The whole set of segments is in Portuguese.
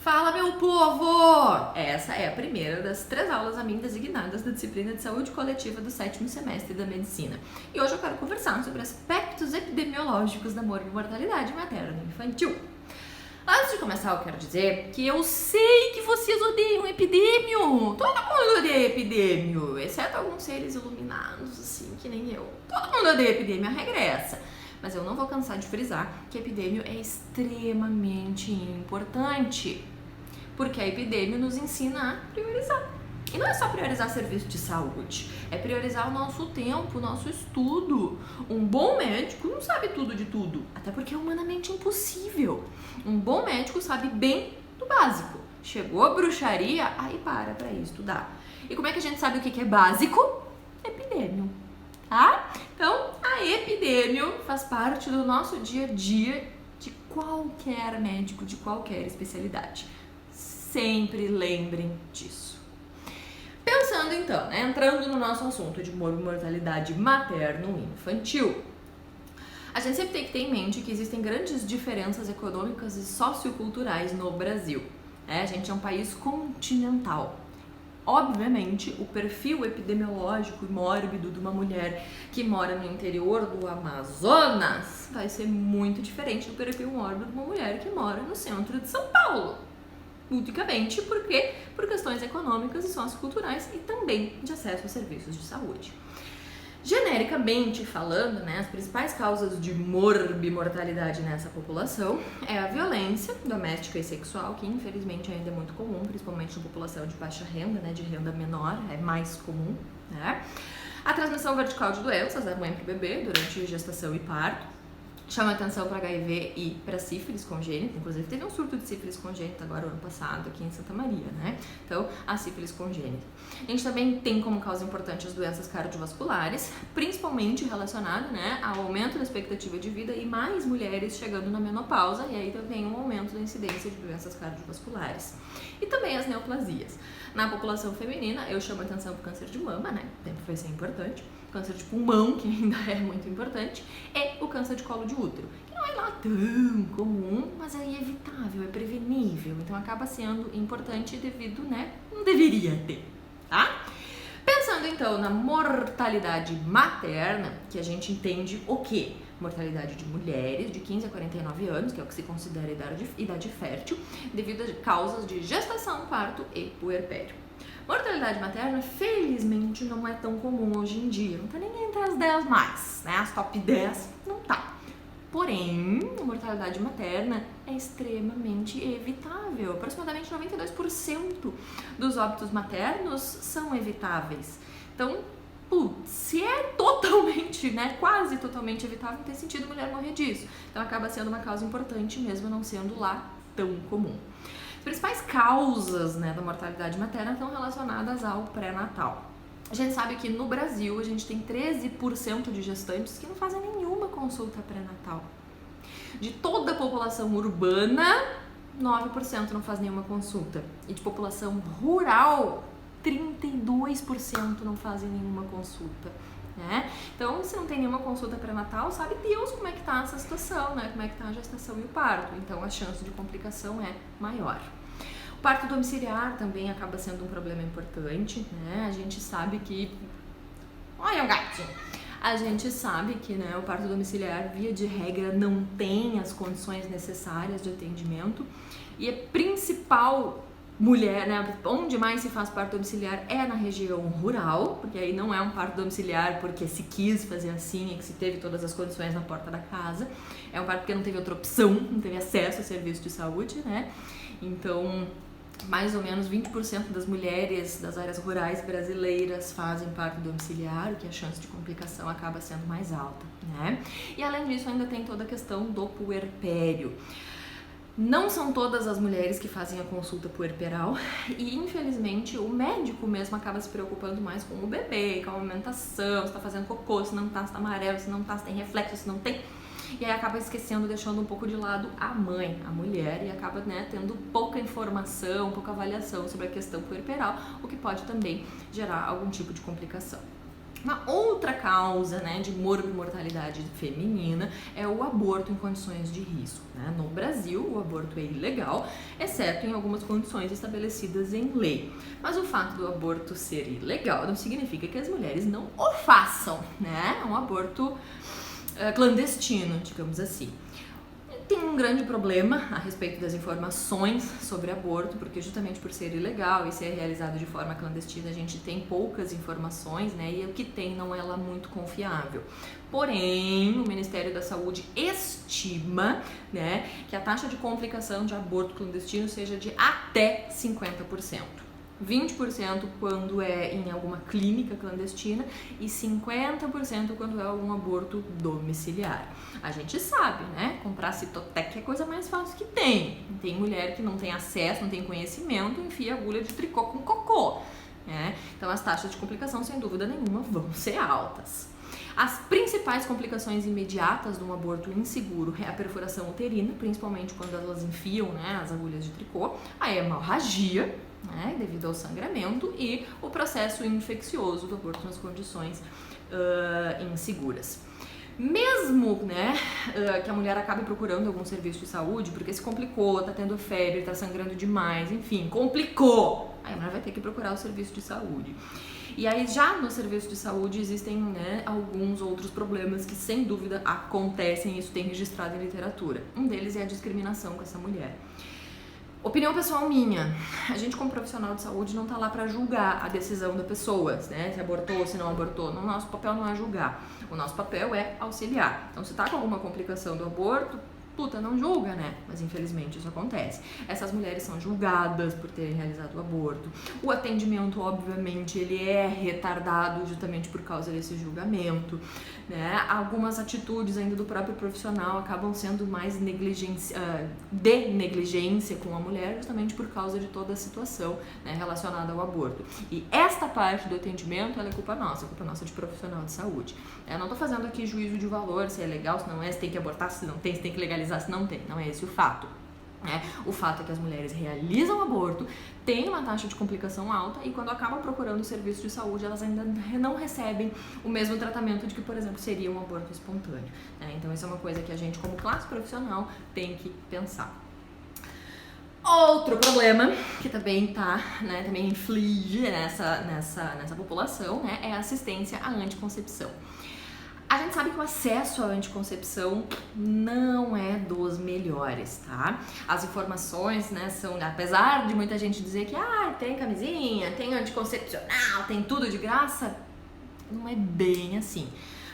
Fala, meu povo! Essa é a primeira das 3 aulas a mim designadas da disciplina de saúde coletiva do 7º semestre da medicina. E hoje eu quero conversar sobre aspectos epidemiológicos da mortalidade materno-infantil. Antes de começar, eu quero dizer que eu sei que vocês odeiam epidêmio. Todo mundo odeia epidêmio, exceto alguns seres iluminados, assim, que nem eu. Todo mundo odeia epidêmio, a regra é essa. Mas eu não vou cansar de frisar que a epidêmio é extremamente importante, porque a epidêmio nos ensina a priorizar. E não é só priorizar serviço de saúde, é priorizar o nosso tempo, o nosso estudo. Um bom médico não sabe tudo de tudo, até porque é humanamente impossível. Um bom médico sabe bem do básico. Chegou a bruxaria, aí para estudar. E como é que a gente sabe o que é básico? Epidêmio, tá? Então, a epidêmio faz parte do nosso dia a dia de qualquer médico, de qualquer especialidade. Sempre lembrem disso. Pensando então, né, entrando no nosso assunto de mortalidade materno-infantil, a gente sempre tem que ter em mente que existem grandes diferenças econômicas e socioculturais no Brasil. A gente é um país continental. Obviamente, o perfil epidemiológico e mórbido de uma mulher que mora no interior do Amazonas vai ser muito diferente do perfil mórbido de uma mulher que mora no centro de São Paulo. Unicamente porque por questões econômicas e socioculturais e também de acesso a serviços de saúde. Genericamente falando, né, as principais causas de mortalidade nessa população é a violência doméstica e sexual, que infelizmente ainda é muito comum, principalmente na população de baixa renda, né, de renda menor, é mais comum, né? A transmissão vertical de doenças da mãe para o bebê durante gestação e parto. Chama atenção para HIV e para sífilis congênita, inclusive teve um surto de sífilis congênita agora ano passado aqui em Santa Maria, né? Então, a sífilis congênita. A gente também tem como causa importante as doenças cardiovasculares, principalmente relacionada, né, ao aumento da expectativa de vida e mais mulheres chegando na menopausa, e aí também um aumento da incidência de doenças cardiovasculares. E também as neoplasias. Na população feminina, eu chamo atenção para o câncer de mama, né? Sempre vai ser importante. Câncer de pulmão, que ainda é muito importante, e o câncer de colo de útero, que não é lá tão comum, mas é evitável, é prevenível, então acaba sendo importante devido, né, não deveria ter, tá? Pensando então na mortalidade materna, que a gente entende o quê? Mortalidade de mulheres de 15 a 49 anos, que é o que se considera idade fértil, devido a causas de gestação, parto e puerpério. Mortalidade materna, felizmente, não é tão comum hoje em dia. Não tá nem entre as 10 mais, né? As top 10 não tá. Porém, a mortalidade materna é extremamente evitável. Aproximadamente 92% dos óbitos maternos são evitáveis. Então, se é totalmente, né, quase totalmente evitável, não tem sentido mulher morrer disso. Então, acaba sendo uma causa importante mesmo não sendo lá tão comum. As principais causas, né, da mortalidade materna estão relacionadas ao pré-natal. A gente sabe que no Brasil a gente tem 13% de gestantes que não fazem nenhuma consulta pré-natal. De toda a população urbana, 9% não faz nenhuma consulta. E de população rural, 32% não fazem nenhuma consulta. Né? Então, se não tem nenhuma consulta pré-natal, sabe Deus como é que tá essa situação, né? Como é que tá a gestação e o parto. Então, a chance de complicação é maior. O parto domiciliar também acaba sendo um problema importante, né? A gente sabe que... Olha o gatinho! A gente sabe que, né, o parto domiciliar, via de regra, não tem as condições necessárias de atendimento e a principal mulher, né, onde mais se faz parto domiciliar é na região rural, porque aí não é um parto domiciliar porque se quis fazer assim e que se teve todas as condições na porta da casa, é um parto porque não teve outra opção, não teve acesso a serviço de saúde, né, então mais ou menos 20% das mulheres das áreas rurais brasileiras fazem parto domiciliar, o que a chance de complicação acaba sendo mais alta, né, e além disso ainda tem toda a questão do puerpério. Não são todas as mulheres que fazem a consulta puerperal e, infelizmente, o médico mesmo acaba se preocupando mais com o bebê, com a amamentação, se tá fazendo cocô, se não tá, se tá amarelo, se não tá, se tem reflexo, se não tem. E aí acaba esquecendo, deixando um pouco de lado a mãe, a mulher, e acaba, né, tendo pouca informação, pouca avaliação sobre a questão puerperal, o que pode também gerar algum tipo de complicação. Uma outra causa, né, de morbimortalidade feminina é o aborto em condições de risco, né? No Brasil, o aborto é ilegal, exceto em algumas condições estabelecidas em lei. Mas o fato do aborto ser ilegal não significa que as mulheres não o façam, né? É um aborto clandestino, digamos assim. Tem um grande problema a respeito das informações sobre aborto, porque justamente por ser ilegal e ser realizado de forma clandestina, a gente tem poucas informações, né? E o que tem não é lá muito confiável. Porém, o Ministério da Saúde estima, né, que a taxa de complicação de aborto clandestino seja de até 50%. 20% quando é em alguma clínica clandestina e 50% quando é algum aborto domiciliar. A gente sabe, né? Comprar Citotec é a coisa mais fácil que tem. Tem mulher que não tem acesso, não tem conhecimento, enfia agulha de tricô com cocô, né? Então as taxas de complicação, sem dúvida nenhuma, vão ser altas. As principais complicações imediatas de um aborto inseguro é a perfuração uterina, principalmente quando elas enfiam, né, as agulhas de tricô, a hemorragia, né, devido ao sangramento, e o processo infeccioso do aborto nas condições inseguras. Mesmo, né, que a mulher acabe procurando algum serviço de saúde, porque se complicou, tá tendo febre, tá sangrando demais, enfim, complicou, aí a mulher vai ter que procurar o serviço de saúde. E aí já no serviço de saúde existem, né, alguns outros problemas que sem dúvida acontecem, isso tem registrado em literatura. Um deles é a discriminação com essa mulher. Opinião pessoal minha, a gente como profissional de saúde não tá lá para julgar a decisão da pessoa, né, se abortou, se não abortou. O nosso papel não é julgar, o nosso papel é auxiliar. Então se tá com alguma complicação do aborto, puta, não julga, né? Mas infelizmente isso acontece. Essas mulheres são julgadas por terem realizado o aborto. O atendimento, obviamente, ele é retardado justamente por causa desse julgamento, né? Algumas atitudes ainda do próprio profissional acabam sendo mais de negligência com a mulher, justamente por causa de toda a situação, né, relacionada ao aborto. E esta parte do atendimento, ela é culpa nossa de profissional de saúde. Eu não tô fazendo aqui juízo de valor, se é legal, se não é, se tem que abortar, se não tem, se tem que legalizar, se não tem. Não é esse o fato. Né? O fato é que as mulheres realizam aborto, têm uma taxa de complicação alta e quando acabam procurando o serviço de saúde, elas ainda não recebem o mesmo tratamento de que, por exemplo, seria um aborto espontâneo. Né? Então isso é uma coisa que a gente, como classe profissional, tem que pensar. Outro problema que também também inflige nessa população, né, é a assistência à anticoncepção. A gente sabe que o acesso à anticoncepção não é dos melhores, tá? As informações, né, são, apesar de muita gente dizer que tem camisinha, tem anticoncepcional, tem tudo de graça, não é bem assim.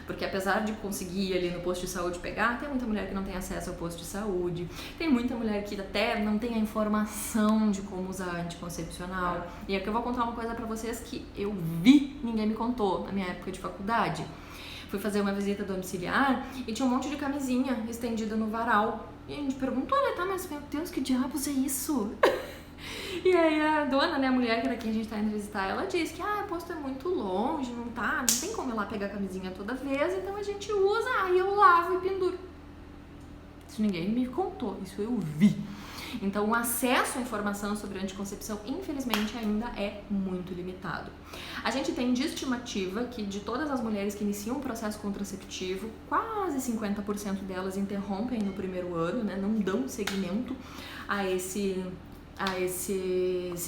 Porque apesar de conseguir ali no posto de saúde pegar, tem muita mulher que não tem acesso ao posto de saúde, tem muita mulher que até não tem a informação de como usar anticoncepcional. E aqui eu vou contar uma coisa pra vocês que eu vi, ninguém me contou na minha época de faculdade. Fui fazer uma visita domiciliar e tinha um monte de camisinha estendida no varal. E a gente perguntou, né, mas meu Deus, que diabos é isso? E aí a dona, né, a mulher que era quem a gente tá indo visitar, ela disse que o posto é muito longe, não tem como ir lá pegar a camisinha toda vez, então a gente usa, aí eu lavo e penduro. Isso ninguém me contou, isso eu vi. Então o acesso à informação sobre anticoncepção, infelizmente, ainda é muito limitado. A gente tem de estimativa que de todas as mulheres que iniciam um processo contraceptivo, quase 50% delas interrompem no primeiro ano, né, não dão seguimento a esse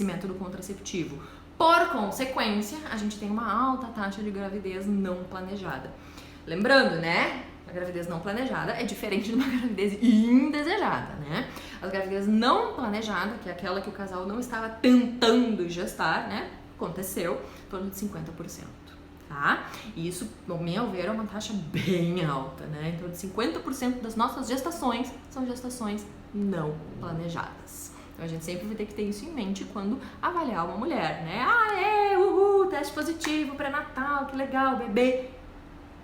método contraceptivo. Por consequência, a gente tem uma alta taxa de gravidez não planejada. Lembrando, né? A gravidez não planejada é diferente de uma gravidez indesejada, né? A gravidez não planejada, que é aquela que o casal não estava tentando gestar, né? Aconteceu em torno de 50%. Tá? E isso, ao meu ver, é uma taxa bem alta, né? Então, de 50% das nossas gestações são gestações não planejadas. Então, a gente sempre vai ter que ter isso em mente quando avaliar uma mulher, né? Teste positivo, pré-natal, que legal, bebê.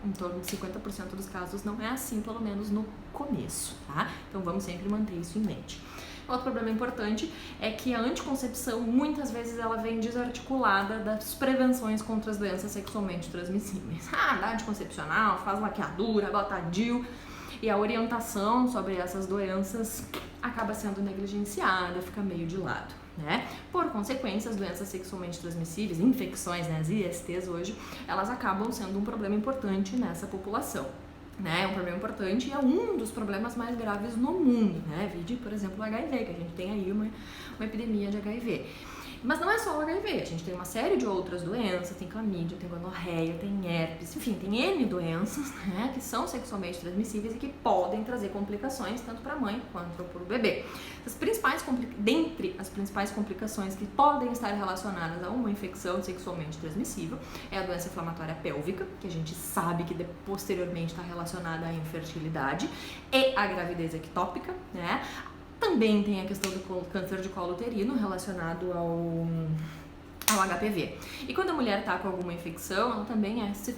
Em torno de 50% dos casos não é assim, pelo menos no começo, tá? Então, vamos sempre manter isso em mente. Outro problema importante é que a anticoncepção, muitas vezes, ela vem desarticulada das prevenções contra as doenças sexualmente transmissíveis. Dá anticoncepcional, faz laqueadura, bota DIU. e a orientação sobre essas doenças acaba sendo negligenciada, fica meio de lado, né? Por consequência, as doenças sexualmente transmissíveis, infecções, né, as ISTs hoje, elas acabam sendo um problema importante nessa população. Né, é um problema importante e é um dos problemas mais graves no mundo, né? Vide, por exemplo, o HIV, que a gente tem aí uma epidemia de HIV. Mas não é só o HIV, a gente tem uma série de outras doenças, tem clamídia, tem gonorreia, tem herpes, enfim, tem N doenças, né, que são sexualmente transmissíveis e que podem trazer complicações tanto para a mãe quanto para o bebê. Dentre as principais complicações que podem estar relacionadas a uma infecção sexualmente transmissível é a doença inflamatória pélvica, que a gente sabe que posteriormente está relacionada à infertilidade, e a gravidez ectópica, né? Também tem a questão do câncer de colo uterino relacionado ao HPV. E quando a mulher está com alguma infecção, ela também se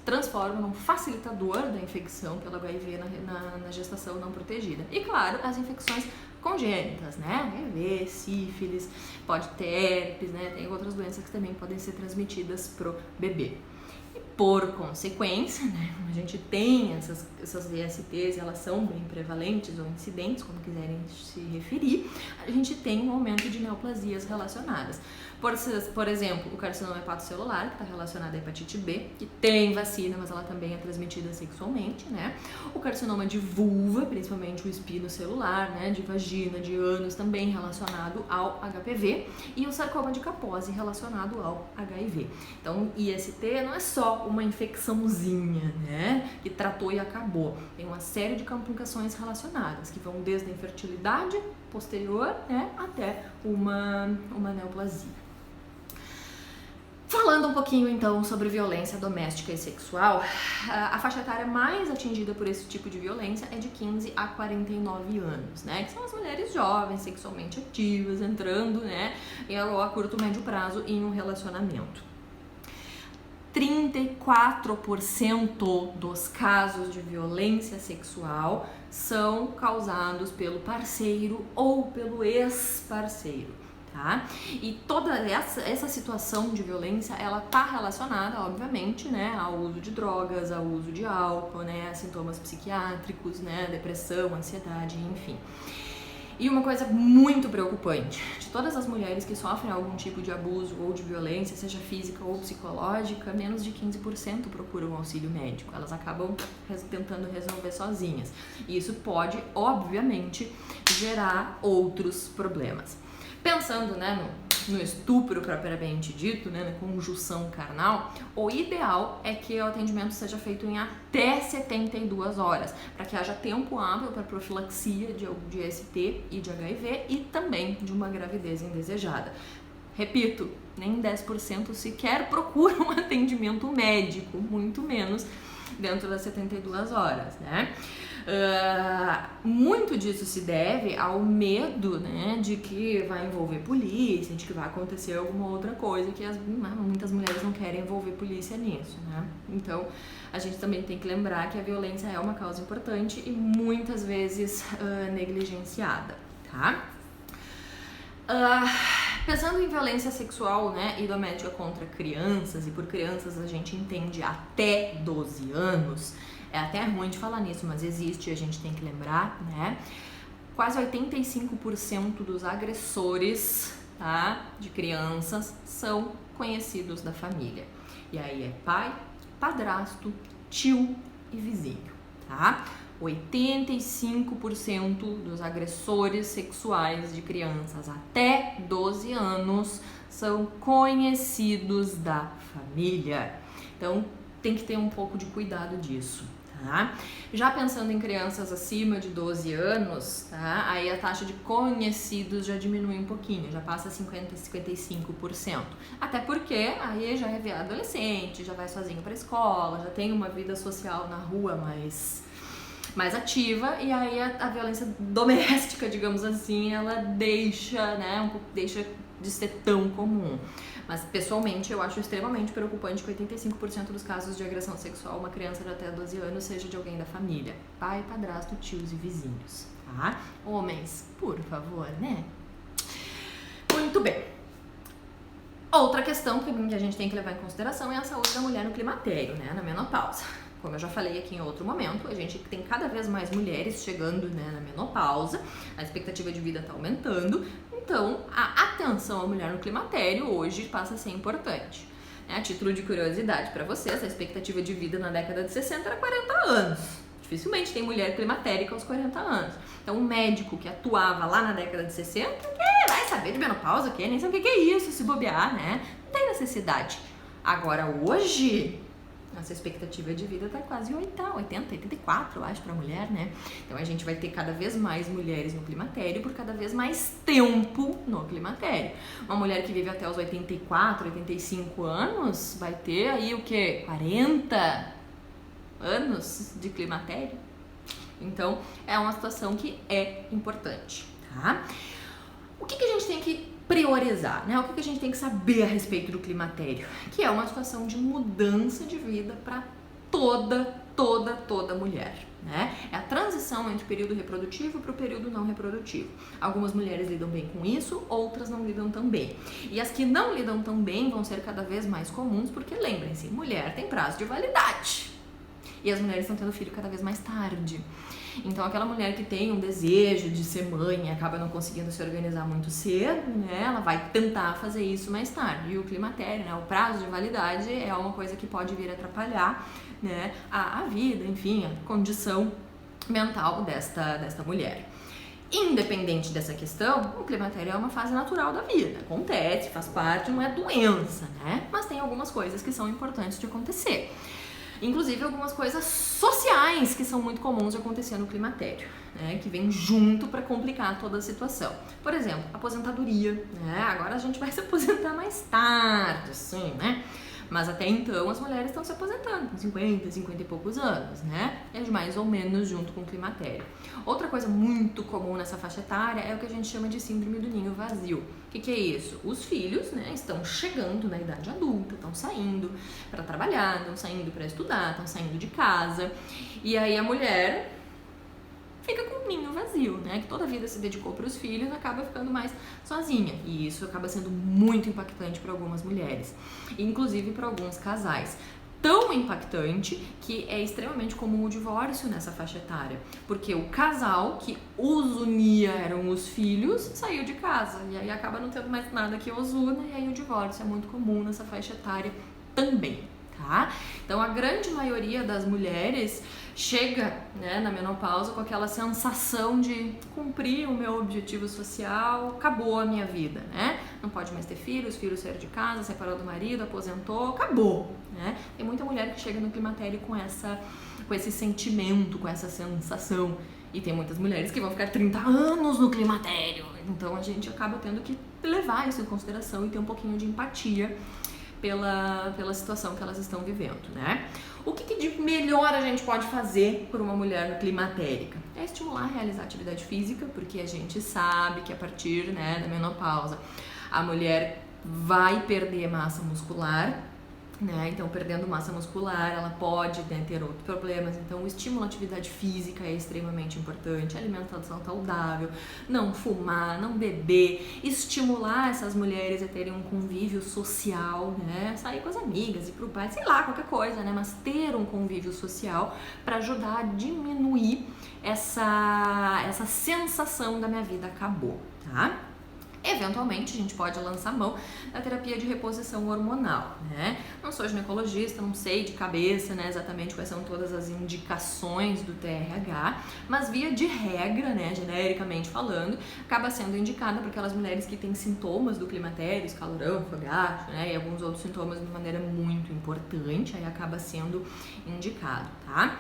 transforma num facilitador da infecção pelo HIV na gestação não protegida. E claro, as infecções congênitas, né? HIV, sífilis, pode ter herpes, né? Tem outras doenças que também podem ser transmitidas pro bebê. Por consequência, né, a gente tem essas ISTs, elas são bem prevalentes ou incidentes, como quiserem se referir, a gente tem um aumento de neoplasias relacionadas. Por exemplo, o carcinoma hepatocelular, que está relacionado à hepatite B, que tem vacina, mas ela também é transmitida sexualmente, né? O carcinoma de vulva, principalmente o espinocelular, né, de vagina, de ânus, também relacionado ao HPV, e o sarcoma de Kaposi relacionado ao HIV. Então, IST não é só uma infecçãozinha, né, que tratou e acabou. Tem uma série de complicações relacionadas, que vão desde a infertilidade posterior, né, até uma neoplasia. Falando um pouquinho então sobre violência doméstica e sexual, a faixa etária mais atingida por esse tipo de violência é de 15 a 49 anos, né? Que são as mulheres jovens, sexualmente ativas, entrando, né, a curto, médio prazo em um relacionamento. 34% dos casos de violência sexual são causados pelo parceiro ou pelo ex-parceiro. Tá? E toda essa situação de violência, ela tá relacionada, obviamente, né, ao uso de drogas, ao uso de álcool, né, a sintomas psiquiátricos, né, depressão, ansiedade, enfim. E uma coisa muito preocupante, de todas as mulheres que sofrem algum tipo de abuso ou de violência, seja física ou psicológica, menos de 15% procuram auxílio médico. Elas acabam tentando resolver sozinhas. E isso pode, obviamente, gerar outros problemas. Pensando, né, no estupro propriamente dito, né, na conjunção carnal, o ideal é que o atendimento seja feito em até 72 horas, para que haja tempo hábil para profilaxia de ST e de HIV e também de uma gravidez indesejada. Repito, nem 10% sequer procura um atendimento médico, muito menos dentro das 72 horas, né? Muito disso se deve ao medo, né, de que vai envolver polícia, de que vai acontecer alguma outra coisa, que muitas mulheres não querem envolver polícia nisso, né? Então, a gente também tem que lembrar que a violência é uma causa importante e muitas vezes negligenciada, tá? Pensando em violência sexual, né, e doméstica contra crianças, e por crianças a gente entende até 12 anos, é até ruim de falar nisso, mas existe e a gente tem que lembrar, né? Quase 85% dos agressores, tá, de crianças são conhecidos da família. E aí é pai, padrasto, tio e vizinho, tá? 85% dos agressores sexuais de crianças até 12 anos são conhecidos da família. Então, tem que ter um pouco de cuidado disso, tá? Já pensando em crianças acima de 12 anos, tá? Aí a taxa de conhecidos já diminui um pouquinho, já passa a 55%. Até porque aí já é adolescente, já vai sozinho para a escola, já tem uma vida social na rua mais ativa, e aí a violência doméstica, digamos assim, ela deixa, né, deixa de ser tão comum. Mas, pessoalmente, eu acho extremamente preocupante que 85% dos casos de agressão sexual, uma criança de até 12 anos, seja de alguém da família. Pai, padrasto, tios e vizinhos, tá? Homens, por favor, né? Muito bem. Outra questão que a gente tem que levar em consideração é a saúde da mulher no climatério, né, na menopausa. Como eu já falei aqui em outro momento, a gente tem cada vez mais mulheres chegando, né, na menopausa, a expectativa de vida está aumentando, então a atenção à mulher no climatério hoje passa a ser importante. A título de curiosidade para vocês, a expectativa de vida na década de 60 era 40 anos. Dificilmente tem mulher climatérica aos 40 anos. Então, um médico que atuava lá na década de 60, vai saber de menopausa, nem sabe o que é isso, se bobear, né? Não tem necessidade. Agora, hoje, nossa expectativa de vida tá quase 80, 84, eu acho, pra mulher, né? Então, a gente vai ter cada vez mais mulheres no climatério por cada vez mais tempo no climatério. Uma mulher que vive até os 84, 85 anos vai ter aí o quê? 40 anos de climatério. Então, é uma situação que é importante, tá? O que a gente tem que priorizar, né? O que a gente tem que saber a respeito do climatério? Que é uma situação de mudança de vida para toda mulher, né? É a transição entre o período reprodutivo para o período não reprodutivo. Algumas mulheres lidam bem com isso, outras não lidam tão bem. E as que não lidam tão bem vão ser cada vez mais comuns, porque lembrem-se, mulher tem prazo de validade. E as mulheres estão tendo filho cada vez mais tarde. Então, aquela mulher que tem um desejo de ser mãe e acaba não conseguindo se organizar muito cedo, né? Ela vai tentar fazer isso mais tarde. E o climatério, né? O prazo de validade é uma coisa que pode vir a atrapalhar, né? A vida, enfim, a condição mental desta mulher. Independente dessa questão, o climatério é uma fase natural da vida. Acontece, faz parte, não é doença, né? Mas tem algumas coisas que são importantes de acontecer. Inclusive algumas coisas sociais que são muito comuns de acontecer no climatério, né, que vem junto para complicar toda a situação. Por exemplo, aposentadoria, né? Agora a gente vai se aposentar mais tarde, assim, né? Mas até então as mulheres estão se aposentando com 50 e poucos anos, né? É mais ou menos junto com o climatério. Outra coisa muito comum nessa faixa etária é o que a gente chama de síndrome do ninho vazio. O que é isso? Os filhos, né, estão chegando na idade adulta, estão saindo para trabalhar, estão saindo para estudar, estão saindo de casa. E aí a mulher fica com o ninho vazio, né? Que toda a vida se dedicou para os filhos, acaba ficando mais sozinha. E isso acaba sendo muito impactante para algumas mulheres, inclusive para alguns casais. Tão impactante que é extremamente comum o divórcio nessa faixa etária, porque o casal que os unia eram os filhos, saiu de casa, e aí acaba não tendo mais nada que os una, e aí o divórcio é muito comum nessa faixa etária também, tá? Então a grande maioria das mulheres chega, né, na menopausa com aquela sensação de cumprir o meu objetivo social, acabou a minha vida, né? Não pode mais ter filhos, filhos saíram de casa, separou do marido, aposentou, acabou, né? Tem muita mulher que chega no climatério com esse sentimento, com essa sensação. E tem muitas mulheres que vão ficar 30 anos no climatério. Então a gente acaba tendo que levar isso em consideração e ter um pouquinho de empatia pela situação que elas estão vivendo, né? O que de melhor a gente pode fazer por uma mulher no climatérica? É estimular a realizar atividade física, porque a gente sabe que a partir, né, da menopausa a mulher vai perder massa muscular, né? Então, perdendo massa muscular, ela pode, né, ter outros problemas. Então, o estímulo à atividade física é extremamente importante. Alimentação saudável, não fumar, não beber, estimular essas mulheres a terem um convívio social, né? Sair com as amigas, ir pro bar, sei lá, qualquer coisa, né? Mas ter um convívio social para ajudar a diminuir essa sensação da minha vida acabou, tá? Eventualmente, a gente pode lançar mão da terapia de reposição hormonal, né? Não sou ginecologista, não sei de cabeça, né, exatamente quais são todas as indicações do TRH, mas via de regra, né, genericamente falando, acaba sendo indicada para aquelas mulheres que têm sintomas do climatério, escalorão, fogacho, né, e alguns outros sintomas de maneira muito importante, aí acaba sendo indicado, tá?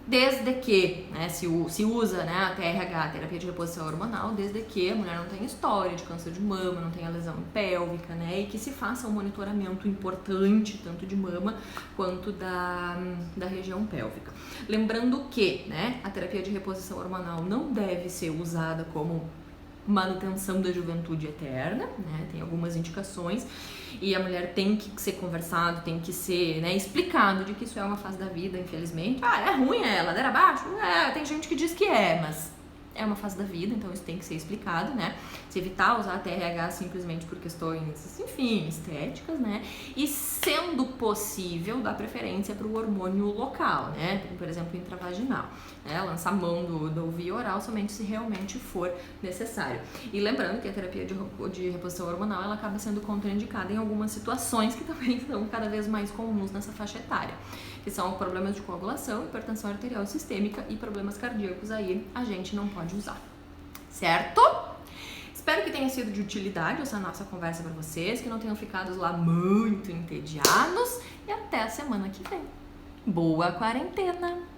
Desde que, né, se usa, né, a TRH, terapia de reposição hormonal, desde que a mulher não tenha história de câncer de mama, não tenha lesão pélvica, né, e que se faça um monitoramento importante, tanto de mama quanto da região pélvica. Lembrando que, né, a terapia de reposição hormonal não deve ser usada como manutenção da juventude eterna, né, tem algumas indicações, e a mulher tem que ser conversado, tem que ser, né, explicado de que isso é uma fase da vida, infelizmente. É ruim, é ladeira abaixo? Tem gente que diz que mas é uma fase da vida, então isso tem que ser explicado, né? Se evitar usar a TRH simplesmente por questões, enfim, estéticas, né? E sendo possível, dar preferência para o hormônio local, né? Por exemplo, intravaginal, né? Lançar mão do via oral somente se realmente for necessário. E lembrando que a terapia de reposição hormonal, ela acaba sendo contraindicada em algumas situações que também são cada vez mais comuns nessa faixa etária, que são problemas de coagulação, hipertensão arterial sistêmica e problemas cardíacos. Aí a gente não pode usar, certo? Espero que tenha sido de utilidade essa nossa conversa para vocês, que não tenham ficado lá muito entediados, e até a semana que vem. Boa quarentena!